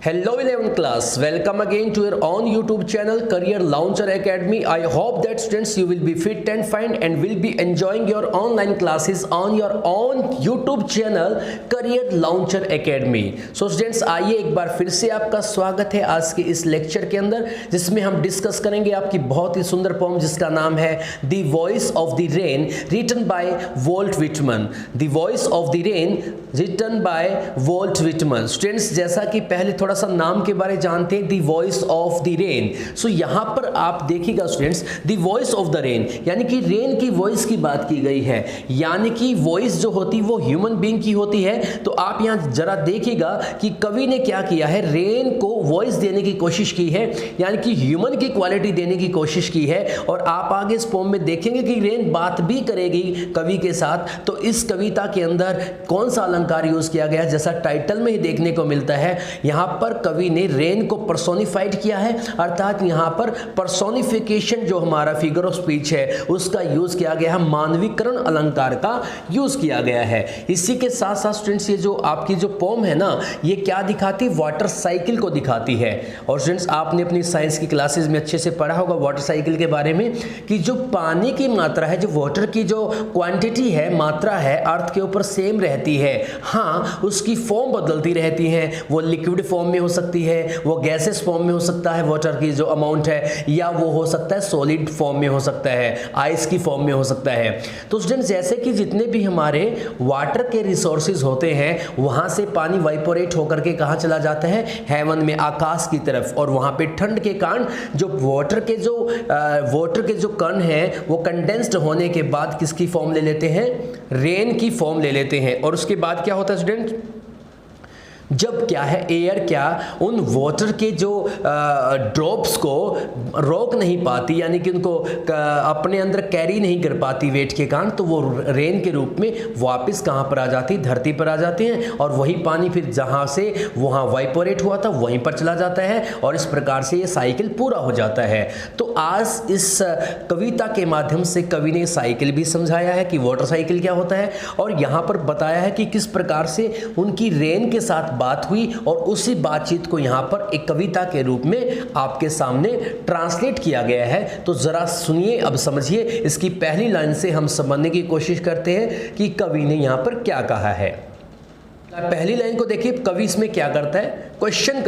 Hello 11th class, welcome again to your own YouTube channel Career Launcher Academy. I hope that students you will be fit and fine and will be enjoying your online classes on your own YouTube channel Career Launcher Academy. So students आइए एक बार फिर से आपका स्वागत है आज के इस लेक्चर के अंदर, जिसमें हम डिस्कस करेंगे आपकी बहुत ही सुंदर पोम जिसका नाम है the voice of the rain written by Walt Whitman. The voice of the rain written by Walt Whitman. Students जैसा कि पहले थोड़ा सा नाम के बारे जानते हैं, the voice of the rain. So यहां पर आप देखिएगा students, the voice of the rain यानी कि रेन की वॉइस की बात की गई है, यानी कि वॉइस जो होती है वो ह्यूमन बीइंग की होती है। तो आप यहां जरा देखिएगा कि कवि ने क्या किया है, रेन को वॉइस देने की कोशिश की है, यानी कि ह्यूमन की क्वालिटी देने की कोशिश की है। और आप आगे इस पोम में देखेंगे कि रेन बात भी करेगी कवि के साथ। तो इस कविता के अंदर कौन सा अलंकार यूज किया गया, जैसा टाइटल में ही देखने को मिलता है, यहां पर कवि ने रेन को पर्सोनिफाइड किया है, अर्थात यहां पर पर्सोनिफिकेशन जो हमारा फिगर ऑफ स्पीच है उसका यूज किया गया है, मानवीकरण अलंकार का यूज किया गया है। इसी के साथ साथ स्टूडेंट्स ये जो आपकी जो पोम है ना, ये क्या दिखाती है, वाटर साइकिल को दिखाती है। और स्टूडेंट्स आपने अपनी साइंस की क्लासेस में अच्छे से पढ़ा होगा वाटर साइकिल के बारे में, कि जो पानी की मात्रा है, जो वाटर की जो क्वांटिटी है, मात्रा है, अर्थ के ऊपर सेम रहती है। हाँ, उसकी फॉर्म बदलती रहती है, वो लिक्विड फॉर्म में हो सकती है, वो गैसेस फॉर्म में हो सकता है, वाटर की जो अमाउंट है, या वो हो सकता है सॉलिड फॉर्म में हो सकता है, आइस की फॉर्म में हो सकता है। तो स्टूडेंट्स जैसे कि जितने भी हमारे वाटर के रिसोर्सेज होते हैं, वहां से पानी वाइपोरेट होकर के कहां चला जाता है, हेवन में, आकाश की तरफ। और वहां पे ठंड के कारण जो वाटर के जो कण हैं वो कंडेंस्ड होने के बाद किसकी फॉर्म ले लेते हैं, रेन की फॉर्म ले लेते हैं। और उसके बाद क्या होता है स्टूडेंट, जब क्या है, एयर क्या उन वाटर के जो ड्रॉप्स को रोक नहीं पाती, यानी कि उनको अपने अंदर कैरी नहीं कर पाती वेट के कारण, तो वो रेन के रूप में वापस कहाँ पर आ जाती, धरती पर आ जाते हैं। और वही पानी फिर जहाँ से वहाँ वाइपोरेट हुआ था वहीं पर चला जाता है, और इस प्रकार से ये साइकिल पूरा हो जाता है। तो आज इस कविता के माध्यम से कवि ने साइकिल भी समझाया है कि वाटर साइकिल क्या होता है, और यहाँ पर बताया है कि किस प्रकार से उनकी रेन के साथ बात हुई, और उसी बातचीत को यहां पर एक कविता के रूप में आपके सामने ट्रांसलेट किया गया है। तो जरा सुनिए, अब समझिए, इसकी पहली लाइन से हम समझने की कोशिश करते हैं कि कवि ने यहां पर क्या कहा है। पहली लाइन को देखिए, कवि इसमें क्या करता है, क्वेश्चन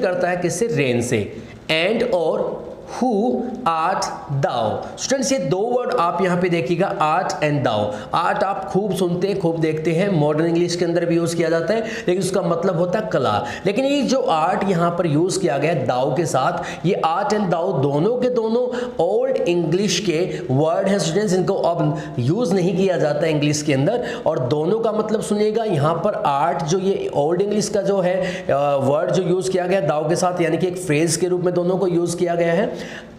करता है किससे, रेन से। एंड और Who art thou? स्टूडेंट्स ये दो वर्ड आप यहाँ पे देखिएगा, आर्ट एंड दाउ। आर्ट आप खूब सुनते हैं, खूब देखते हैं, मॉडर्न इंग्लिश के अंदर भी यूज किया जाता है, लेकिन उसका मतलब होता है कला। लेकिन ये जो आर्ट यहाँ पर यूज किया गया है दाउ के साथ, ये आर्ट एंड दाउ दोनों के दोनों ओल्ड इंग्लिश के वर्ड हैं स्टूडेंट्स, इनको अब यूज नहीं किया जाता है इंग्लिश के अंदर। और दोनों का मतलब सुनिएगा, यहाँ पर आर्ट जो ये ओल्ड इंग्लिश का जो है वर्ड जो यूज किया गया दाउ के साथ, यानी कि एक फ्रेज के रूप में दोनों को यूज किया गया है।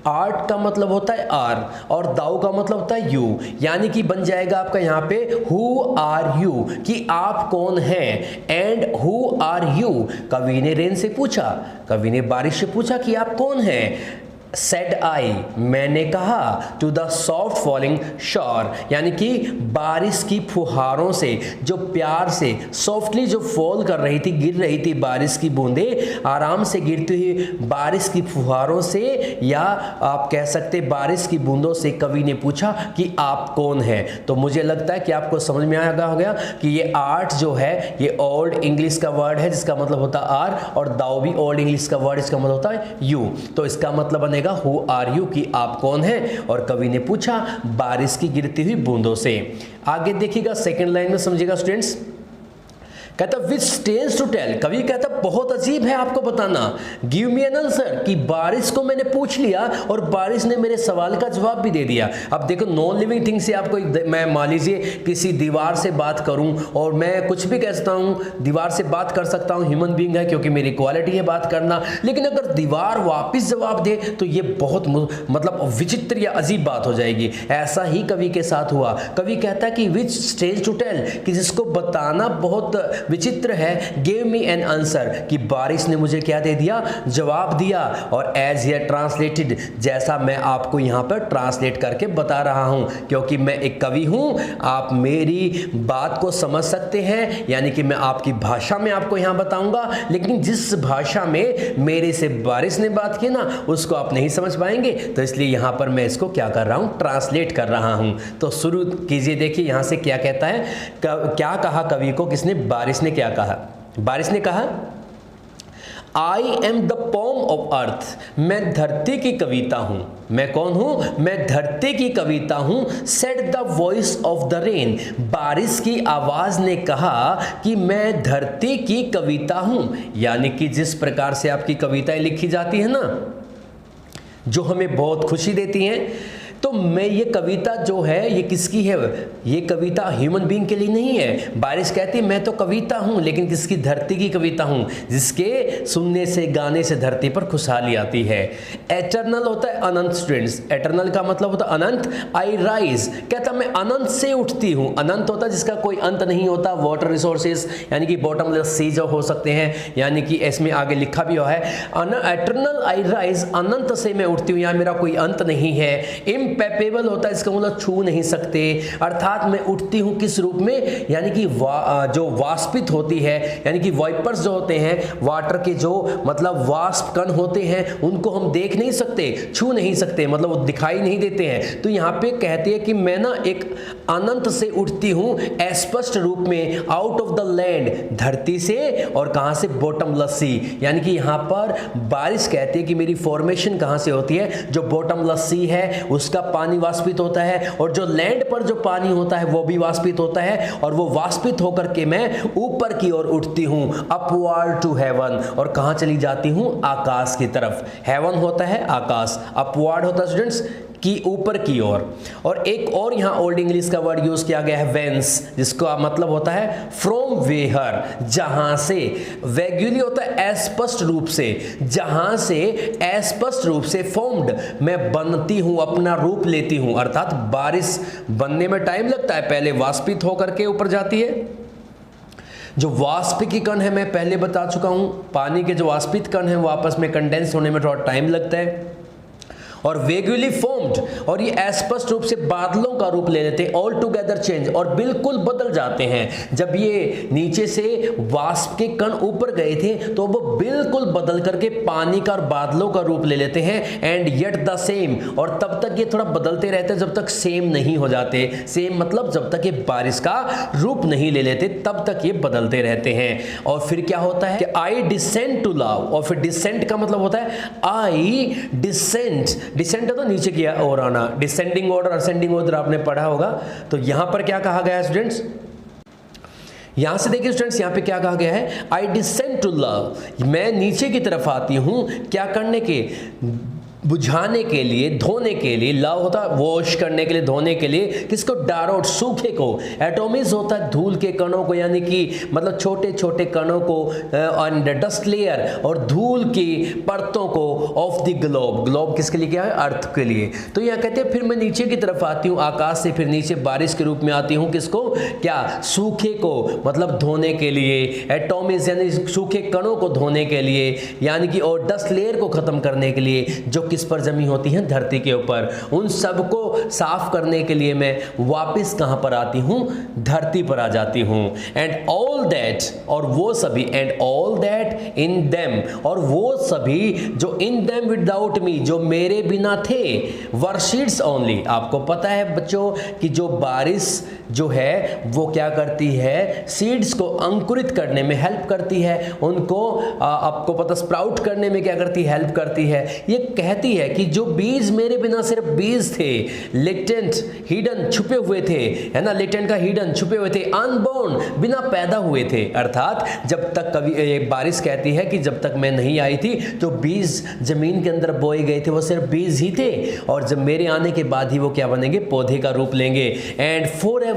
आर्ट का मतलब होता है आर, और दाउ का मतलब होता है यू, यानी कि बन जाएगा आपका यहाँ पे हु आर यू, कि आप कौन हैं। एंड हु आर यू, कवि ने रेन से पूछा, कवि ने बारिश से पूछा कि आप कौन हैं। Said I, मैंने कहा, to the soft falling shore, यानी कि बारिश की फुहारों से जो प्यार से सॉफ्टली जो फॉल कर रही थी, गिर रही थी बारिश की बूंदें, आराम से गिरती हुई बारिश की फुहारों से, या आप कह सकते बारिश की बूंदों से कवि ने पूछा कि आप कौन हैं। तो मुझे लगता है कि आपको समझ में आया हो गया कि ये आर्ट जो है ये ओल्ड इंग्लिश का वर्ड है जिसका मतलब होता है आर, और दाउ भी ओल्ड इंग्लिश का वर्ड, इसका मतलब होता है यू। तो इसका मतलब बनेगा हु आर यू, कि आप कौन हैं। और कवि ने पूछा बारिश की गिरती हुई बूंदों से। आगे देखिएगा, सेकंड लाइन में समझिएगा स्टूडेंट्स, कहता विच स्टेन्स टू टेल, कवि कहता बहुत अजीब है आपको बताना, गिव मी एन आंसर, कि बारिश को मैंने पूछ लिया और बारिश ने मेरे सवाल का जवाब भी दे दिया। अब देखो, नॉन लिविंग थिंग से आपको मैं मान लीजिए किसी दीवार से बात करूं, और मैं कुछ भी कह सकता हूं, दीवार से बात कर सकता हूं, ह्यूमन बीइंग है क्योंकि मेरी क्वालिटी है बात करना। लेकिन अगर दीवार वापस जवाब दे तो ये बहुत मतलब विचित्र या अजीब बात हो जाएगी। ऐसा ही कवि के साथ हुआ। कवि कहता है कि विच स्टेज टू टेल, कि जिसको बताना बहुत विचित्र है, गिव मी एन आंसर, कि बारिश ने मुझे क्या दे दिया, जवाब दिया। और एज हियर ट्रांसलेटेड, जैसा मैं आपको यहाँ पर ट्रांसलेट करके बता रहा हूँ, क्योंकि मैं एक कवि हूँ, आप मेरी बात को समझ सकते हैं, यानी कि मैं आपकी भाषा में आपको यहाँ बताऊंगा, लेकिन जिस भाषा में मेरे से बारिश ने बात की ना, उसको आप नहीं समझ पाएंगे, तो इसलिए यहाँ पर मैं इसको क्या कर रहा हूँ, ट्रांसलेट कर रहा हूँ। तो शुरू कीजिए, देखिए यहाँ से क्या कहता है, क्या कहा कवि को, किसने, बारिश ने क्या कहा, बारिश ने कहा I am the pome of earth, मैं धरती की कविता हूं। मैं कौन हूं, मैं धरती की कविता हूं। Said the voice of the rain, बारिश की आवाज ने कहा कि मैं धरती की कविता हूं। यानी कि जिस प्रकार से आपकी कविताएं लिखी जाती है ना, जो हमें बहुत खुशी देती हैं, तो मैं ये कविता जो है ये किसकी है, ये कविता ह्यूमन बीइंग के लिए नहीं है। बारिश कहती मैं तो कविता हूं, लेकिन किसकी, धरती की कविता हूं, जिसके सुनने से, गाने से धरती पर खुशहाली आती है। एटर्नल होता है अनंत स्टूडेंट्स, एटर्नल का मतलब होता है अनंत। आई राइज, कहता मैं अनंत से उठती हूं। अनंत होता है जिसका कोई अंत नहीं होता। वाटर रिसोर्सेज यानी कि बॉटमलेस सी जो हो सकते हैं, यानी कि इसमें आगे लिखा भी हुआ है एटर्नल आई राइज, अनंत से मैं उठती हूं, यहाँ मेरा कोई अंत नहीं है। इम्पैपेबल होता है, इसका मतलब छू नहीं सकते, अर्थात मैं उठती हूं किस रूप में, यानी कि जो वाष्पित होती है, यानी कि वाइपर्स जो होते हैं, वाटर के जो मतलब वाष्प कण होते हैं, उनको हम देख नहीं सकते, छू नहीं सकते, मतलब वो दिखाई नहीं देते हैं। तो यहाँ पे कहते हैं कि मैं ना एक अनंत से उठती हूं, स्पष्ट रूप में, आउट ऑफ द लैंड, धरती से, और कहां से, बॉटमलेस सी। यानी कि यहाँ पर बारिश कहती है कि मेरी फॉर्मेशन कहां से होती है, जो बॉटमलेस सी है उसका पानी वाष्पित होता है, और जो लैंड पर जो पानी होता है वो भी वाष्पित होता है, और वो वाष्पित होकर के मैं ऊपर की ओर उठती हूं, अपवर्ड टू हेवन, और कहां चली जाती हूं, आकाश की तरफ। हेवन होता है आकाश, अपवर्ड होता है स्टूडेंट्स कि ऊपर की ओर। और एक और यहाँ ओल्ड इंग्लिश का वर्ड यूज किया गया है वेंस, जिसका मतलब होता है फ्रॉम वेहर, जहां से। वेग्युली होता है अस्पष्ट रूप से, जहां से अस्पष्ट रूप से। फॉर्म्ड, मैं बनती हूं, अपना रूप लेती हूं, अर्थात बारिश बनने में टाइम लगता है, पहले वाष्पित होकर के ऊपर जाती है। जो वाष्पिकी कण है मैं पहले बता चुका हूं, पानी के जो वाष्पित कण है वो आपस में कंडेंस होने में थोड़ा टाइम लगता है। और वेग्युअली फॉर्म्ड, और ये अस्पष्ट रूप से बादलों का रूप ले लेते हैं, ऑल टुगेदर चेंज, और बिल्कुल बदल जाते हैं। जब ये नीचे से वाष्प के कण ऊपर गए थे तो वो बिल्कुल बदल करके पानी का और बादलों का रूप ले लेते हैं। एंड येट द सेम, और तब तक ये थोड़ा बदलते रहते हैं जब तक सेम नहीं हो जाते। सेम मतलब जब तक ये बारिश का रूप नहीं ले लेते तब तक ये बदलते रहते हैं। और फिर क्या होता है कि आई डिसेंड टू लव, और फिर डिसेंट का मतलब होता है आई डिसेंट, डिसेंट तो नीचे की ओर आना, डिसेंडिंग ऑर्डर, असेंडिंग ऑर्डर आपने पढ़ा होगा। तो यहां पर क्या कहा गया है स्टूडेंट्स, यहां से देखिए स्टूडेंट्स, यहां पे क्या कहा गया है, आई डिसेंड टू लव, मैं नीचे की तरफ आती हूं, क्या करने के, बुझाने के लिए, धोने के लिए। लव होता है वॉश करने के लिए, धोने के लिए, किसको, डारोट, सूखे को। एटॉमिज होता है धूल के कणों को, यानी कि मतलब छोटे छोटे कणों को, और डस्ट लेयर, और धूल की परतों को, ऑफ द ग्लोब, ग्लोब किसके लिए, क्या है, अर्थ के लिए। तो यह कहते हैं फिर मैं नीचे की तरफ आती हूँ, आकाश से फिर नीचे बारिश के रूप में आती हूँ, किसको, क्या, सूखे को, मतलब धोने के लिए। एटॉमिज यानी सूखे कणों को धोने के लिए, यानी कि, और डस्ट लेयर को खत्म करने के लिए, जो किस पर जमी होती हैं, धरती के ऊपर। उन सबको साफ करने के लिए मैं वापस कहां पर आती हूं, धरती पर आ जाती हूं। एंड ऑल दैट, और वो सभी, and all that in them, और वो सभी जो इन देम विदाउट मी, जो मेरे बिना थे, वर सीड्स ओनली। आपको पता है बच्चों कि जो बारिश जो है वो क्या करती है, सीड्स को अंकुरित करने में हेल्प करती है, उनको आपको पता स्प्राउट करने में क्या करती है, हेल्प करती है। ये कहती है कि जो बीज मेरे बिना सिर्फ बीज थे, लेटेंट, हिडन, छुपे हुए थे, है ना, लेटेंट का हिडन, छुपे हुए थे, अनबोर्न, बिना पैदा हुए थे। अर्थात जब तक कभी बारिश कहती है कि जब तक मैं नहीं आई थी तो बीज जमीन के अंदर बोए गए थे, वो सिर्फ बीज ही थे, और जब मेरे आने के बाद ही वो क्या बनेंगे, पौधे का रूप लेंगे। एंड फॉरएवर,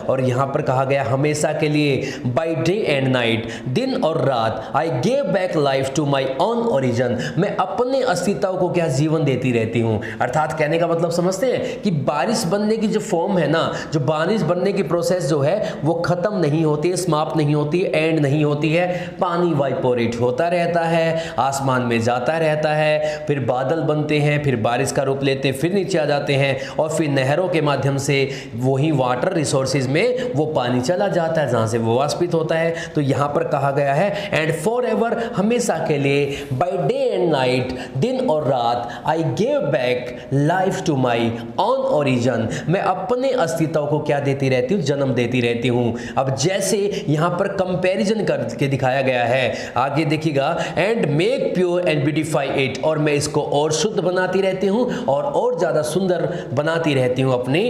और यहां पर कहा गया हमेशा के लिए, बाय डे एंड नाइट, दिन और रात, I gave back life to my own origin, मैं अपने अस्तित्व को क्या जीवन देती रहती हूँ। अर्थात कहने का मतलब समझते हैं कि बारिश बनने की जो फॉर्म है ना, जो बारिश बनने की प्रोसेस जो है वो खत्म नहीं होती है, समाप्त नहीं होती है, एंड नहीं होती है। पानी वाइपोरेट होता रहता है, आसमान में जाता रहता है, फिर बादल बनते हैं, फिर बारिश का रूप लेते हैं, फिर नीचे आ जाते हैं और फिर नहरों के माध्यम से वही वाटर रिसोर्सेज में वो पानी चला जाता है जहां से वो वाष्पित होता है। तो यहां पर कहा गया है एंड फॉर एवर, हमेशा के लिए, बाय डे एंड नाइट, दिन और रात, I give back life to my own origin, मैं अपने अस्तित्व को क्या देती रहती हूँ, जन्म देती रहती हूँ। अब जैसे यहां पर कंपैरिजन करके दिखाया गया है, आगे देखिएगा, and make pure and beautify it, और मैं इसको और शुद्ध बनाती रहती हूँ और ज़्यादा सुंदर बनाती रहती हूँ अपने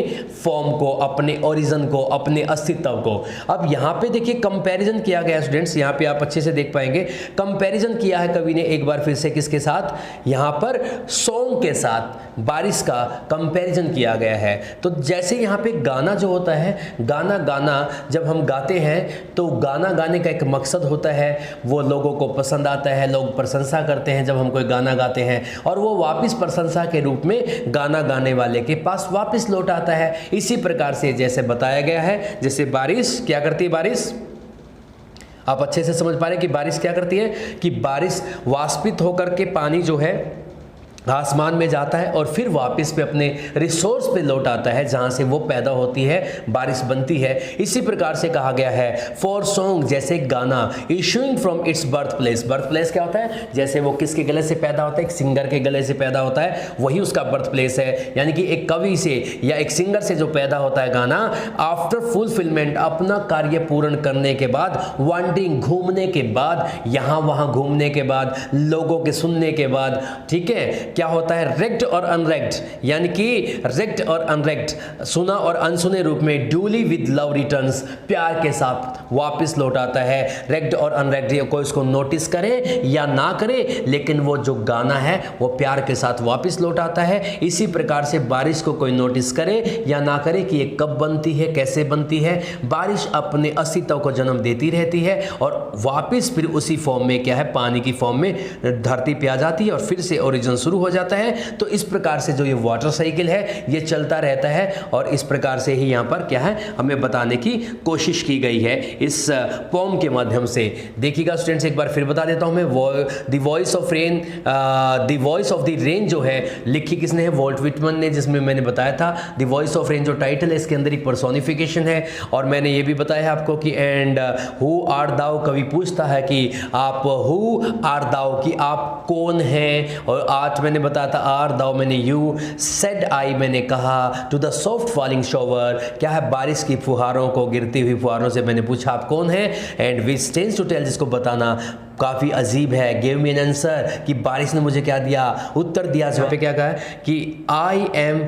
फॉर्म को, अपने ओरिजिन को, अपने अस्तित्व को। अब यहाँ पे देखिए कंपैरिजन किया गया स्टूडेंट्स, यहाँ पे आप अच्छे से देख पाएंगे कंपैरिजन किया है कवि ने एक बार फिर से किसके साथ, यहाँ पर सॉन्ग के साथ बारिश का कंपैरिजन किया गया है। तो जैसे यहाँ पे गाना जो होता है, गाना जब हम गाते हैं तो गाना गाने का एक मकसद होता है, वो लोगों को पसंद आता है, लोग प्रशंसा करते हैं जब हम कोई गाना गाते हैं, और वो वापस प्रशंसा के रूप में गाना गाने वाले के पास वापस लौट आता है। इसी प्रकार से जैसे बताया गया है, जैसे बारिश क्या करती है, बारिश आप अच्छे से समझ पा रहे हैं कि बारिश क्या करती है, कि बारिश वाष्पित होकर के पानी जो है आसमान में जाता है और फिर वापस पे अपने रिसोर्स पे लौट आता है जहां से वो पैदा होती है, बारिश बनती है। इसी प्रकार से कहा गया है फॉर सॉन्ग, जैसे गाना, issuing from its birth place, birth place क्या होता है, जैसे वो किसके गले से पैदा होता है, एक सिंगर के गले से पैदा होता है, वही उसका बर्थ प्लेस है। यानी कि एक कवि से या एक सिंगर से जो पैदा होता है गाना, आफ्टर फुलफिलमेंट, अपना कार्य पूर्ण करने के बाद, वांडिंग, घूमने के बाद, यहाँ वहाँ घूमने के बाद, लोगों के सुनने के बाद, ठीक है, क्या होता है, रेक्ट और अनरेक्ट, यानी कि रेक्ट और अनरेक्ट, सुना और अनसुने रूप में, ड्यूली विद लव रिटर्न्स, प्यार के साथ वापस लौट आता है। रेक्ट और अनरेक्ट, कोई इसको नोटिस करे या ना करे, लेकिन वो जो गाना है वो प्यार के साथ वापस लौट आता है। इसी प्रकार से बारिश को कोई नोटिस करे या ना करे कि ये कब बनती है, कैसे बनती है, बारिश अपने अस्तित्व को जन्म देती रहती है और वापस फिर उसी फॉर्म में क्या है, पानी की फॉर्म में धरती पे आ जाती है और फिर से ओरिजिन शुरू हो जाता है। तो इस प्रकार से जो ये वाटर साइकिल है ये चलता रहता है और इस प्रकार से ही यहाँ पर क्या है हमें बताने की कोशिश की गई है इस पोम के माध्यम से। देखिएगा स्टूडेंट्स, एक बार फिर बता देता हूँ मैं, the voice of rain, the voice of the rain जो है लिखी किसने है, वॉल्ट विटमन ने, जिसमें मैंने बताया था द वॉइस ऑफ रेन जो टाइटल है इसके अंदर एक पर्सोनिफिकेशन है। और मैंने ये भी बताया है आपको कि एंड हु आर दाउ, कवि पूछता है कि आप हु आर दाउ, कि आप कौन हैं, और आज मैंने बताया था आर दाउ मैंने यू, सेड आई मैंने कहा, to the soft falling shower, क्या है, बारिश की फुहारों को, गिरती हुई फुहारों से मैंने पूछा आप कौन है, and which tense to tell, जिसको बताना काफ़ी अजीब है, गिव मी एन आंसर, कि बारिश ने मुझे क्या दिया, उत्तर दिया। जहाँ पे क्या कहा है कि आई एम,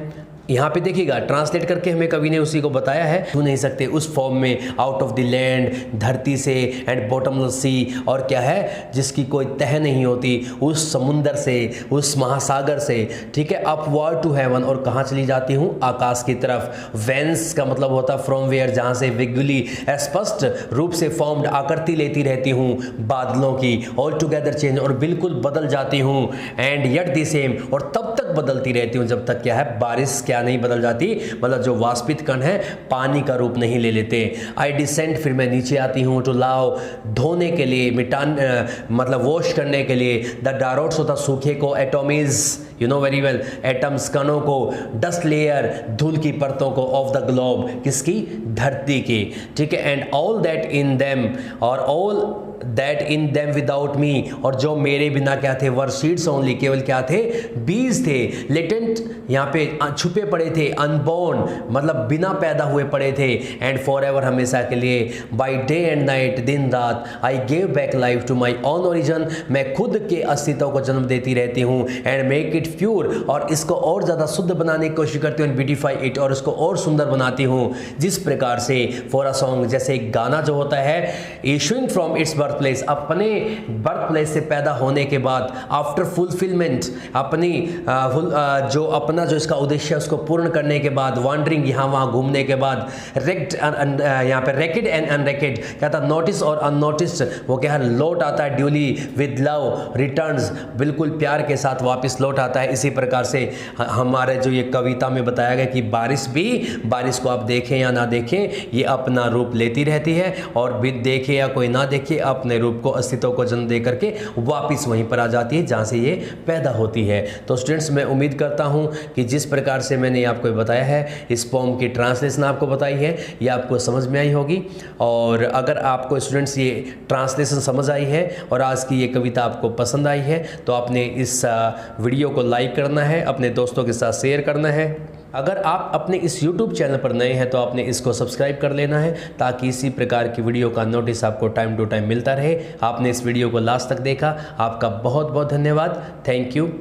यहाँ पे देखिएगा ट्रांसलेट करके हमें कवि ने उसी को बताया है, छू नहीं सकते उस फॉर्म में, आउट ऑफ द लैंड, धरती से, एंड बॉटमलेस सी, और क्या है जिसकी कोई तह नहीं होती, उस समुंदर से, उस महासागर से, ठीक है, अपवर्ड टू हेवन, और कहाँ चली जाती हूँ, आकाश की तरफ। वेंस का मतलब होता है फ्रॉम वेयर, जहाँ से विगुली स्पष्ट रूप से फॉर्म्ड आकृति लेती रहती हूँ बादलों की, ऑल टुगेदर चेंज, और बिल्कुल बदल जाती हूँ, एंड येट द सेम, और तब तक बदलती रहती हूँ जब तक क्या है, बारिश क्या नहीं बदल जाती, मतलब जो वाष्पित कण है पानी का रूप नहीं ले लेते। आई डिसेंड, फिर मैं नीचे आती हूँ, टू लाव, धोने के लिए, मतलब वॉश करने के लिए, द डारोट्स होता सूखे को, atomies, you know very well, atoms, कणों को, डस्ट लेयर, धूल की परतों को, ऑफ द ग्लोब, किसकी, धरती की, ठीक है, and all that in them, और all that in them without me, और जो मेरे बिना क्या थे, वर सीड्स ओनली, केवल क्या थे, बीज थे, लेटेंट, यहाँ पे छुपे पड़े थे, अनबोर्न मतलब बिना पैदा हुए पड़े थे, एंड फॉर एवर, हमेशा के लिए, बाई डे एंड नाइट, दिन रात, I give back life to my own origin, मैं खुद के अस्तित्व को जन्म देती रहती हूँ, एंड मेक इट प्योर, और इसको और ज़्यादा शुद्ध बनाने की कोशिश करती हूँ, ब्यूटीफाई इट, और इसको और सुंदर बनाती हूँ। जिस प्रकार से फॉर अ सॉन्ग, जैसे गाना जो होता है, issuing from its birth birth place, अपने बर्थ प्लेस से पैदा होने के बाद, आफ्टर फुलफिलमेंट, अपनी जो अपना जो इसका उद्देश्य है उसको पूर्ण करने के बाद, वॉन्डरिंग यहाँ वहाँ घूमने के बाद, यहाँ पे रेकेड एंड अनरेकेड, क्या था नोटिस और अननोटिस्ड, वो क्या है लौट आता है, ड्यूली विद लव रिटर्न्स, बिल्कुल प्यार के साथ वापस लौट आता है। इसी प्रकार से हमारे जो ये कविता में बताया गया कि बारिश भी, बारिश को आप देखें या ना देखें ये अपना रूप लेती रहती है, और भी देखे या कोई ना देखे अपने रूप को, अस्तित्व को जन्म दे करके वापस वहीं पर आ जाती है जहाँ से ये पैदा होती है। तो स्टूडेंट्स मैं उम्मीद करता हूँ कि जिस प्रकार से मैंने आपको बताया है, इस पोम की ट्रांसलेशन आपको बताई है, ये आपको समझ में आई होगी। और अगर आपको स्टूडेंट्स ये ट्रांसलेशन समझ आई है और आज की ये कविता आपको पसंद आई है तो आपने इस वीडियो को लाइक करना है, अपने दोस्तों के साथ शेयर करना है। अगर आप अपने इस YouTube चैनल पर नए हैं तो आपने इसको सब्सक्राइब कर लेना है ताकि इसी प्रकार की वीडियो का नोटिस आपको टाइम टू टाइम मिलता रहे। आपने इस वीडियो को लास्ट तक देखा, आपका बहुत बहुत धन्यवाद। Thank you.